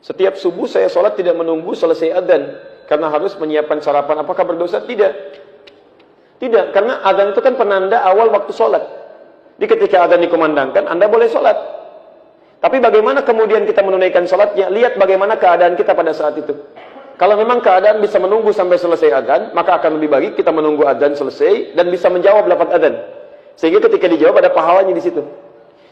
Setiap subuh saya sholat tidak menunggu selesai adzan karena harus menyiapkan sarapan. Apakah berdosa? Tidak. Tidak, karena adzan itu kan penanda awal waktu sholat. Jadi ketika adzan dikumandangkan, Anda boleh sholat. Tapi bagaimana kemudian kita menunaikan sholatnya? Lihat bagaimana keadaan kita pada saat itu. Kalau memang keadaan bisa menunggu sampai selesai adzan, maka akan lebih baik kita menunggu adzan selesai dan bisa menjawab lafaz adzan. Sehingga ketika dijawab ada pahalanya di situ.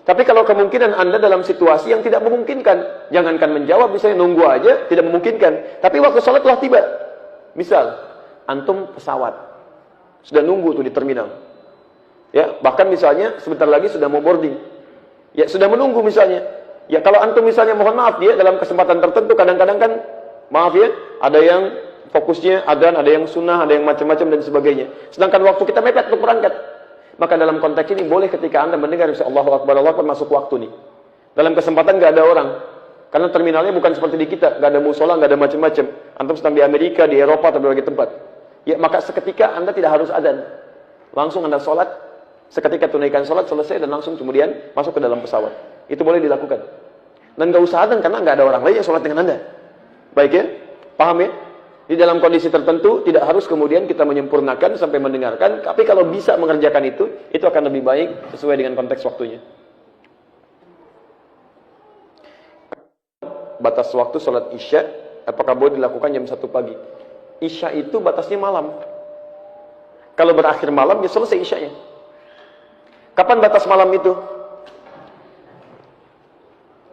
Tapi kalau kemungkinan Anda dalam situasi yang tidak memungkinkan, jangankan menjawab, misalnya nunggu aja, tidak memungkinkan. Tapi waktu sholat telah tiba. Misal, antum pesawat, sudah nunggu tuh di terminal. Ya, bahkan misalnya sebentar lagi sudah mau boarding. Ya, sudah menunggu misalnya. Ya, kalau antum misalnya mohon maaf dia dalam kesempatan tertentu kadang-kadang kan maaf ya, ada yang fokusnya adzan, ada yang sunnah, ada yang macam-macam dan sebagainya. Sedangkan waktu kita mepet untuk berangkat. Maka dalam konteks ini boleh ketika Anda mendengar Allahu Akbar, Allahu Akbar masuk waktu nih. Dalam kesempatan nggak ada orang. Karena terminalnya bukan seperti di kita, nggak ada musola, nggak ada macam-macam. Antum sedang di Amerika, di Eropa atau berbagai tempat. Ya, maka seketika Anda tidak harus adzan. Langsung Anda sholat, seketika tunaikan sholat selesai dan langsung kemudian masuk ke dalam pesawat. Itu boleh dilakukan. Dan nggak usah adzan karena nggak ada orang lain yang sholat dengan Anda. Baik ya? Paham ya? Di dalam kondisi tertentu tidak harus kemudian kita menyempurnakan sampai mendengarkan, tapi kalau bisa mengerjakan itu akan lebih baik sesuai dengan konteks waktunya. Batas waktu sholat Isya, apakah boleh dilakukan jam 1 pagi? Isya itu batasnya malam. Kalau berakhir malam ya selesai Isyanya. Kapan batas malam itu?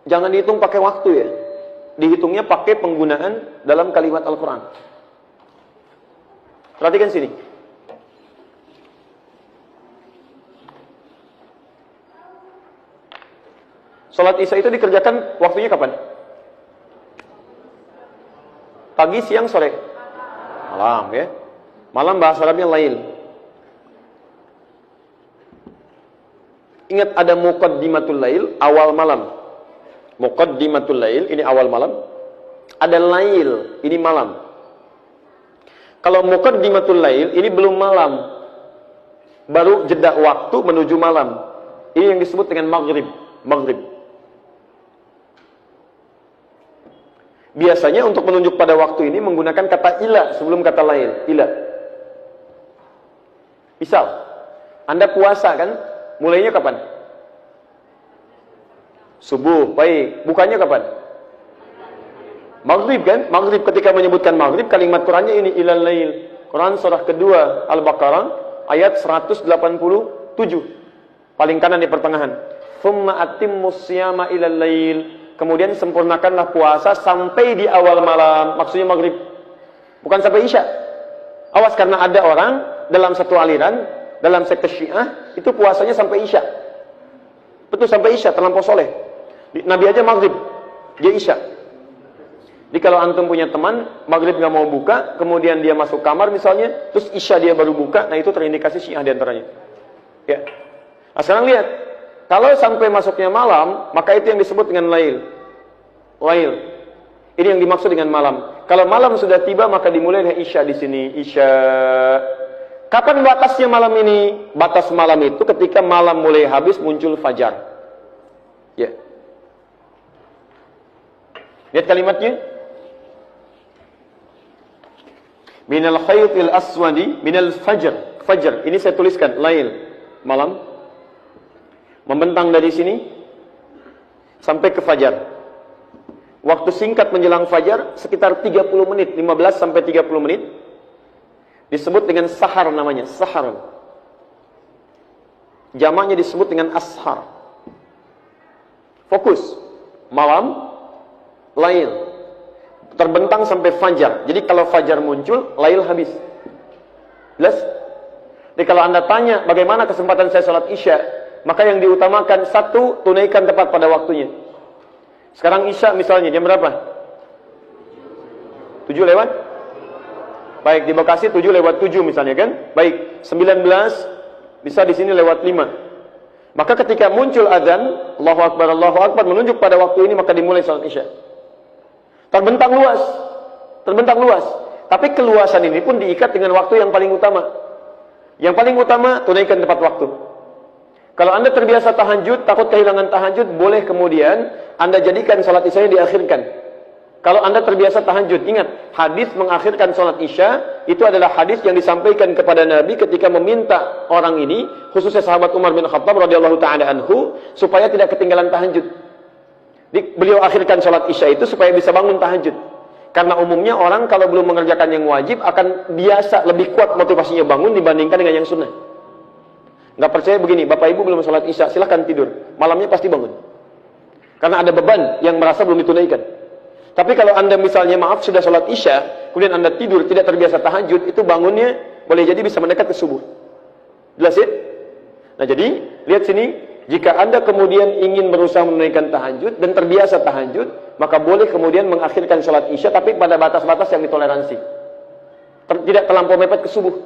Jangan dihitung pakai waktu ya. Dihitungnya pakai penggunaan dalam kalimat Al-Quran. Perhatikan sini. Salat Isya itu dikerjakan waktunya kapan? Pagi, siang, sore? Malam ya. Malam bahasa Arabnya lail. Ingat ada muqaddimatul lail, awal malam. Muqaddimatul lail, ini awal malam. Ada lail, ini malam. Kalau muqaddimatul lail, ini belum malam. Baru jeda waktu menuju malam. Ini yang disebut dengan maghrib. Maghrib. Biasanya untuk menunjuk pada waktu ini menggunakan kata ila sebelum kata lail. Ila. Misal, Anda puasa kan? Mulainya kapan? Subuh, baik. Bukannya kapan? Maghrib kan? Maghrib, ketika menyebutkan maghrib, kalimat Qurannya ini ilal lail. Quran surah kedua Al-Baqarah ayat 187. Paling kanan di pertengahan. Thumma atimmus siyama ilal lail. Kemudian sempurnakanlah puasa sampai di awal malam. Maksudnya maghrib. Bukan sampai Isya. Awas, karena ada orang dalam satu aliran, dalam sekte Syiah, itu puasanya sampai Isya. Betul, sampai Isya, terlampau soleh. Nabi aja maghrib, dia Isya. Jadi kalau antum punya teman, maghrib nggak mau buka, kemudian dia masuk kamar misalnya, terus Isya dia baru buka, nah itu terindikasi Syiah diantaranya. Ya. Nah sekarang lihat, kalau sampai masuknya malam, maka itu yang disebut dengan lail. Lail. Ini yang dimaksud dengan malam. Kalau malam sudah tiba, maka dimulai dengan Isya di sini. Isya. Kapan batasnya malam ini? Batas malam itu ketika malam mulai habis muncul fajar. Ya. Lihat kalimatnya. Minal khaytil aswadi minal fajr. Fajar. Ini saya tuliskan. Lail. Malam. Membentang dari sini sampai ke fajar. Waktu singkat menjelang fajar sekitar 30 menit, 15 sampai 30 menit. Disebut dengan sahar namanya, sahar. Jamaknya disebut dengan ashar. Fokus. Malam, lail. Terbentang sampai fajar. Jadi kalau fajar muncul, lail habis. Jelas? Jadi kalau Anda tanya bagaimana kesempatan saya sholat Isya, maka yang diutamakan satu, tunaikan tepat pada waktunya. Sekarang Isya misalnya jam berapa? 7 lewat? Baik, di Bekasi 7 lewat 7 misalnya kan? Baik, 19 bisa di sini lewat 5. Maka ketika muncul azan, Allahu Akbar menunjuk pada waktu ini, maka dimulai salat Isya. Terbentang luas. Terbentang luas. Tapi keluasan ini pun diikat dengan waktu yang paling utama. Yang paling utama, tunaikan tepat waktu. Kalau Anda terbiasa tahajud, takut kehilangan tahajud, boleh kemudian Anda jadikan salat Isya diakhirkan. Kalau Anda terbiasa tahajud, ingat, hadis mengakhirkan sholat isya, itu adalah hadis yang disampaikan kepada Nabi ketika meminta orang ini, khususnya sahabat Umar bin Khattab radhiyallahu ta'ala anhu, supaya tidak ketinggalan tahajud. Beliau akhirkan sholat isya itu supaya bisa bangun tahajud. Karena umumnya orang kalau belum mengerjakan yang wajib, akan biasa, lebih kuat motivasinya bangun dibandingkan dengan yang sunnah. Nggak percaya begini, Bapak Ibu belum sholat isya, silahkan tidur. Malamnya pasti bangun. Karena ada beban yang merasa belum ditunaikan. Tapi kalau Anda misalnya, maaf, sudah sholat isya, kemudian Anda tidur, tidak terbiasa tahajud, itu bangunnya boleh jadi bisa mendekat ke subuh. Jelas ya? Nah jadi, lihat sini, jika Anda kemudian ingin berusaha menunaikan tahajud, dan terbiasa tahajud, maka boleh kemudian mengakhirkan sholat isya, tapi pada batas-batas yang ditoleransi. Tidak terlampau mepet ke subuh.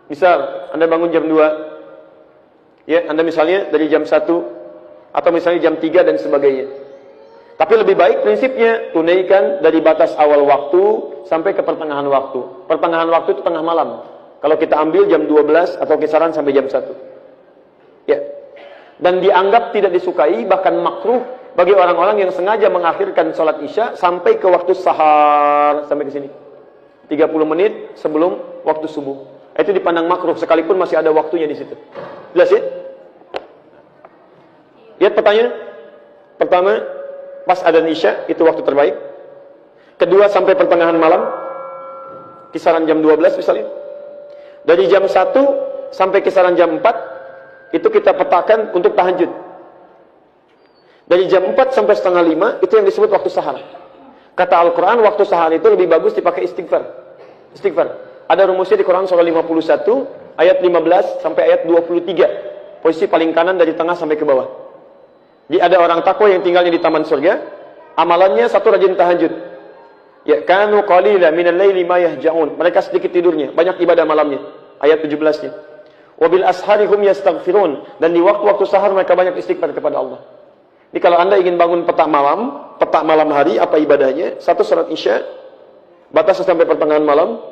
Misal, Anda bangun jam 2, ya, Anda misalnya dari jam 1, atau misalnya jam 3 dan sebagainya. Tapi lebih baik prinsipnya tunaikan dari batas awal waktu sampai ke pertengahan waktu. Pertengahan waktu itu tengah malam. Kalau kita ambil jam 12 atau kisaran sampai jam 1. Ya. Dan dianggap tidak disukai, bahkan makruh bagi orang-orang yang sengaja mengakhirkan sholat isya sampai ke waktu sahar, sampai ke sini. 30 menit sebelum waktu subuh. Itu dipandang makruh sekalipun masih ada waktunya di situ. Jelas ya? Lihat pertanyaan. Pertama, pas adzan isya, itu waktu terbaik. Kedua, sampai pertengahan malam, kisaran jam 12 misalnya. Dari jam 1 sampai kisaran jam 4, itu kita petakan untuk tahajud. Dari jam 4 sampai setengah 5, itu yang disebut waktu sahar. Kata Al-Quran, waktu sahar itu lebih bagus dipakai istighfar. Istighfar. Ada rumusnya di Quran surah 51, ayat 15 sampai ayat 23. Posisi paling kanan dari tengah sampai ke bawah. Jadi ada orang takwa yang tinggalnya di taman surga, amalannya satu rajin tahajud. Ya, kanu qalila minal laili ma yahja'un. Mereka sedikit tidurnya, banyak ibadah malamnya. Ayat 17-nya. Wabil ashari hum yastaghfirun. Dan di waktu-waktu sahar mereka banyak istighfar kepada Allah. Jadi kalau Anda ingin bangun petak malam hari, apa ibadahnya? Satu, sholat isya, batas sampai pertengahan malam.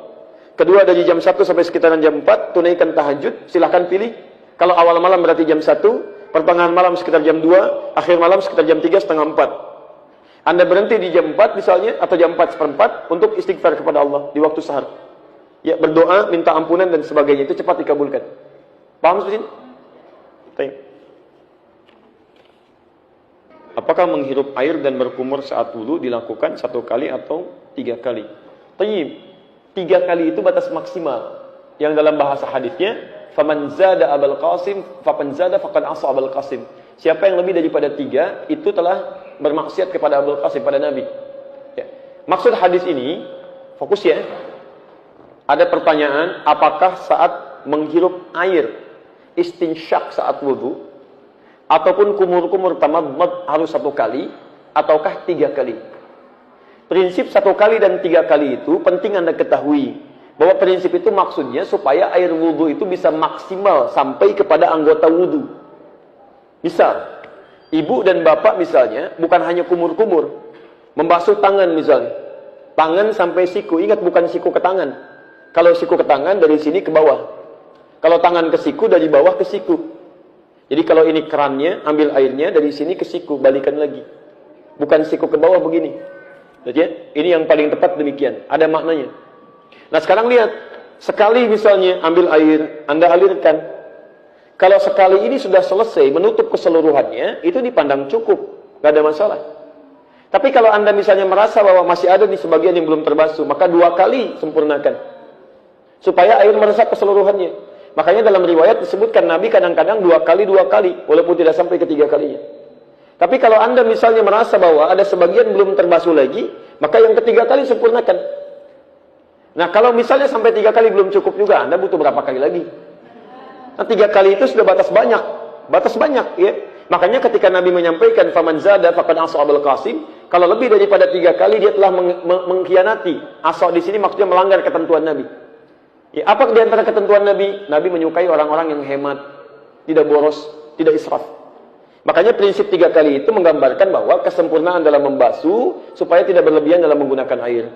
Kedua, dari jam 1 sampai sekitaran jam 4, tunaikan tahajud. Silahkan pilih. Kalau awal malam berarti jam 1, pertengahan malam sekitar jam 2, akhir malam sekitar jam 3, setengah 4. Anda berhenti di jam 4 misalnya, atau jam 4:4 untuk istighfar kepada Allah di waktu sahar. Ya, berdoa, minta ampunan dan sebagainya, itu cepat dikabulkan. Paham seperti ini? Baik. Apakah menghirup air dan berkumur saat wudu dilakukan 1 kali atau 3 kali? Tayyib. 3 kali itu batas maksimal. Yang dalam bahasa hadisnya, faman zada Abul Qasim faman zada faqad asa Abul Qasim. Siapa yang lebih daripada 3 itu telah bermaksiat kepada Abul Qasim, pada Nabi. Ya. Maksud hadis ini, fokus ya. Ada pertanyaan, apakah saat menghirup air istinsyak saat wudu ataupun kumur-kumur tamadmad harus 1 kali ataukah 3 kali? Prinsip 1 kali dan 3 kali itu penting Anda ketahui. Bahwa prinsip itu maksudnya supaya air wudhu itu bisa maksimal sampai kepada anggota wudhu. Misal, ibu dan bapak misalnya, bukan hanya kumur-kumur. Membasuh tangan misalnya. Tangan sampai siku. Ingat, bukan siku ke tangan. Kalau siku ke tangan, dari sini ke bawah. Kalau tangan ke siku, dari bawah ke siku. Jadi kalau ini kerannya, ambil airnya, dari sini ke siku, balikan lagi. Bukan siku ke bawah begini. Jadi, ini yang paling tepat demikian. Ada maknanya. Nah sekarang lihat, sekali misalnya ambil air, Anda alirkan. Kalau sekali ini sudah selesai, menutup keseluruhannya, itu dipandang cukup, nggak ada masalah. Tapi kalau Anda misalnya merasa bahwa masih ada di sebagian yang belum terbasuh, maka 2 kali sempurnakan. Supaya air meresap keseluruhannya. Makanya dalam riwayat disebutkan Nabi kadang-kadang 2 kali, walaupun tidak sampai ke 3 kalinya. Tapi kalau Anda misalnya merasa bahwa ada sebagian belum terbasuh lagi, maka yang ketiga kali sempurnakan. Nah kalau misalnya sampai 3 kali belum cukup juga, Anda butuh berapa kali lagi? Nah 3 kali itu sudah batas banyak, ya. Makanya ketika Nabi menyampaikan faman zada faqad asa Abul Qasim, kalau lebih daripada 3 kali dia telah mengkhianati. Asa di sini maksudnya melanggar ketentuan Nabi. Ya, apa di antara ketentuan Nabi? Nabi menyukai orang-orang yang hemat, tidak boros, tidak israf. Makanya prinsip 3 kali itu menggambarkan bahwa kesempurnaan dalam membasuh supaya tidak berlebihan dalam menggunakan air.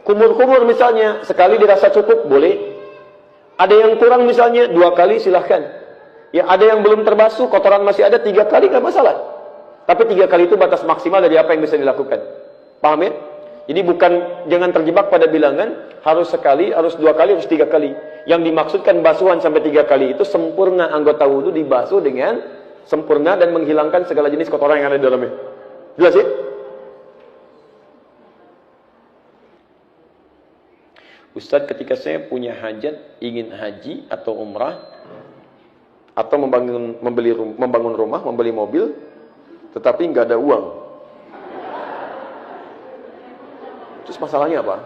Kumur-kumur misalnya, sekali dirasa cukup, boleh. Ada yang kurang misalnya, 2 kali silahkan. Ya, ada yang belum terbasuh, kotoran masih ada, 3 kali, nggak masalah. Tapi 3 kali itu batas maksimal dari apa yang bisa dilakukan. Paham ya? Jadi bukan, jangan terjebak pada bilangan harus sekali, harus 2 kali, harus 3 kali. Yang dimaksudkan basuhan sampai 3 kali itu sempurna anggota wudu dibasuh dengan sempurna dan menghilangkan segala jenis kotoran yang ada di dalamnya. Jelas ya? Ustadz, ketika saya punya hajat, ingin haji atau umrah, atau membangun rumah, membeli mobil, tetapi nggak ada uang. Terus masalahnya apa?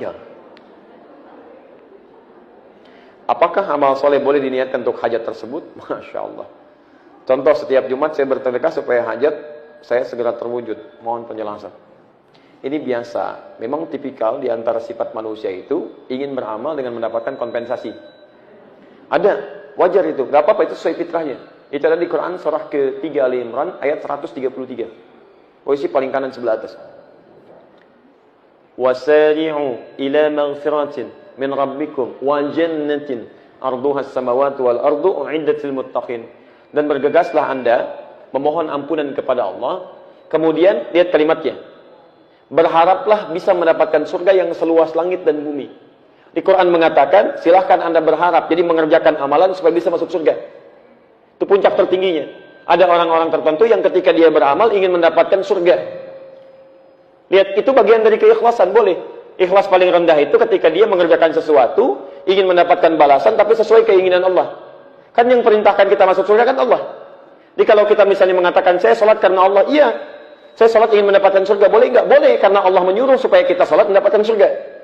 Ya. Apakah amal soleh boleh diniatkan untuk hajat tersebut? Masya Allah. Contoh, setiap Jumat saya bersedekah supaya hajat saya segera terwujud. Mohon penjelasan. Ini biasa. Memang tipikal di antara sifat manusia itu ingin beramal dengan mendapatkan kompensasi. Ada. Wajar itu. Gak apa-apa, itu sesuai fitrahnya. Itu ada di Quran surah ke-3 Ali Imran ayat 133. Posisi paling kanan sebelah atas. Wasari'u ila maghfiratin min rabbikum wa jannatin arduha as-samawati wal ardu u'iddat lil muttaqin. Dan bergegaslah Anda memohon ampunan kepada Allah. Kemudian lihat kalimatnya. Berharaplah bisa mendapatkan surga yang seluas langit dan bumi. Di Quran mengatakan, silahkan Anda berharap, jadi mengerjakan amalan supaya bisa masuk surga. Itu puncak tertingginya. Ada orang-orang tertentu yang ketika dia beramal ingin mendapatkan surga. Lihat, itu bagian dari keikhlasan, boleh. Ikhlas paling rendah itu ketika dia mengerjakan sesuatu, ingin mendapatkan balasan, tapi sesuai keinginan Allah. Kan yang perintahkan kita masuk surga kan Allah. Jadi kalau kita misalnya mengatakan, saya sholat karena Allah, iya. Saya sholat ingin mendapatkan surga, boleh nggak? Boleh, karena Allah menyuruh supaya kita sholat mendapatkan surga.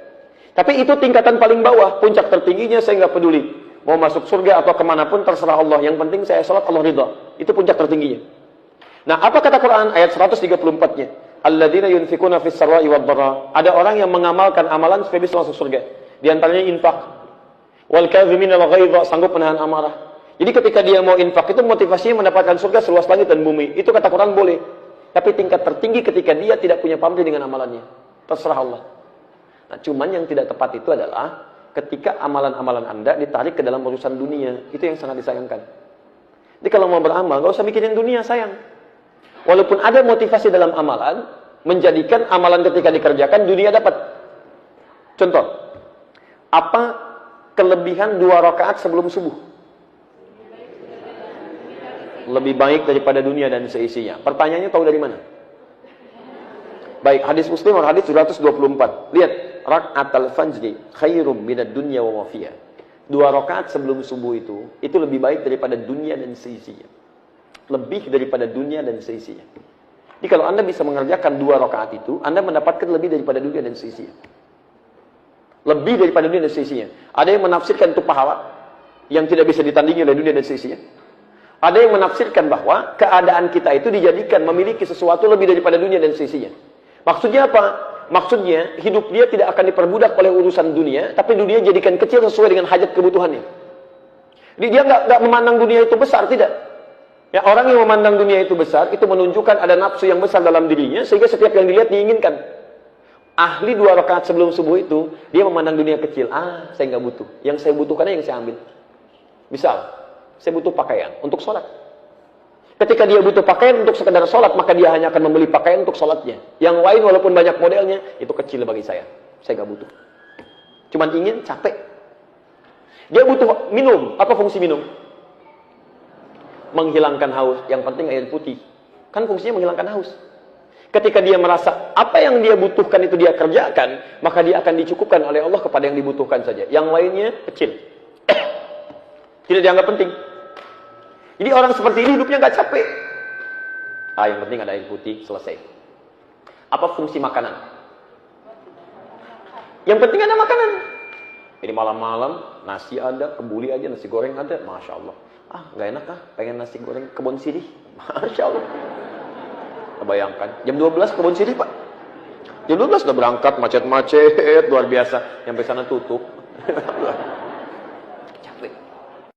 Tapi itu tingkatan paling bawah, puncak tertingginya saya nggak peduli. Mau masuk surga atau kemanapun terserah Allah. Yang penting saya sholat Allah ridha. Itu puncak tertingginya. Nah, apa kata Quran ayat 134-nya? Alladzina yunfikuna fis sarra'i wad dharra. Ada orang yang mengamalkan amalan supaya bisa masuk surga. Di antaranya infak. Wal kadhimina al ghaidha, sanggup menahan amarah. Jadi ketika dia mau infak itu motivasinya mendapatkan surga seluas langit dan bumi. Itu kata Quran boleh. Tapi tingkat tertinggi ketika dia tidak punya pamrih dengan amalannya. Terserah Allah. Nah, cuman yang tidak tepat itu adalah ketika amalan-amalan Anda ditarik ke dalam urusan dunia. Itu yang sangat disayangkan. Jadi kalau mau beramal, nggak usah mikirin dunia, sayang. Walaupun ada motivasi dalam amalan, menjadikan amalan ketika dikerjakan, dunia dapat. Contoh, apa kelebihan 2 rakaat sebelum subuh? Lebih baik daripada dunia dan seisinya. Pertanyaannya tahu dari mana? Baik, hadis Muslim atau hadis 224. Lihat, rak'atal fajri khairum minad dunya wa ma fiha. 2 rakaat sebelum subuh itu lebih baik daripada dunia dan seisinya. Lebih daripada dunia dan seisinya. Jadi kalau Anda bisa mengerjakan 2 rakaat itu, Anda mendapatkan lebih daripada dunia dan seisinya. Lebih daripada dunia dan seisinya. Ada yang menafsirkan itu pahala yang tidak bisa ditandingi oleh dunia dan seisinya. Ada yang menafsirkan bahwa keadaan kita itu dijadikan memiliki sesuatu lebih daripada dunia dan seisinya. Maksudnya apa? Maksudnya hidup dia tidak akan diperbudak oleh urusan dunia, tapi dunia jadikan kecil sesuai dengan hajat kebutuhannya. Jadi dia nggak memandang dunia itu besar, tidak. Ya, orang yang memandang dunia itu besar, itu menunjukkan ada nafsu yang besar dalam dirinya, sehingga setiap yang dilihat diinginkan. Ahli 2 rakaat sebelum subuh itu, dia memandang dunia kecil. Saya nggak butuh. Yang saya butuhkannya yang saya ambil. Misal, saya butuh pakaian untuk sholat. Ketika dia butuh pakaian untuk sekedar sholat, maka dia hanya akan membeli pakaian untuk sholatnya. Yang lain walaupun banyak modelnya, itu kecil bagi saya. Saya nggak butuh. Cuman ingin, capek. Dia butuh minum. Apa fungsi minum? Menghilangkan haus. Yang penting air putih. Kan fungsinya menghilangkan haus. Ketika dia merasa apa yang dia butuhkan itu dia kerjakan, maka dia akan dicukupkan oleh Allah kepada yang dibutuhkan saja. Yang lainnya kecil. Tidak dianggap penting. Jadi orang seperti ini hidupnya nggak capek. Yang penting ada air putih, selesai. Apa fungsi makanan? Yang penting ada makanan. Jadi malam-malam nasi ada, kebuli aja, nasi goreng ada, masya Allah. Nggak enak pengen nasi goreng kebun sirih, masya Allah. Bayangkan, jam 12 kebun sirih Pak. Jam 12 udah berangkat, macet-macet, luar biasa. Sampai sana tutup.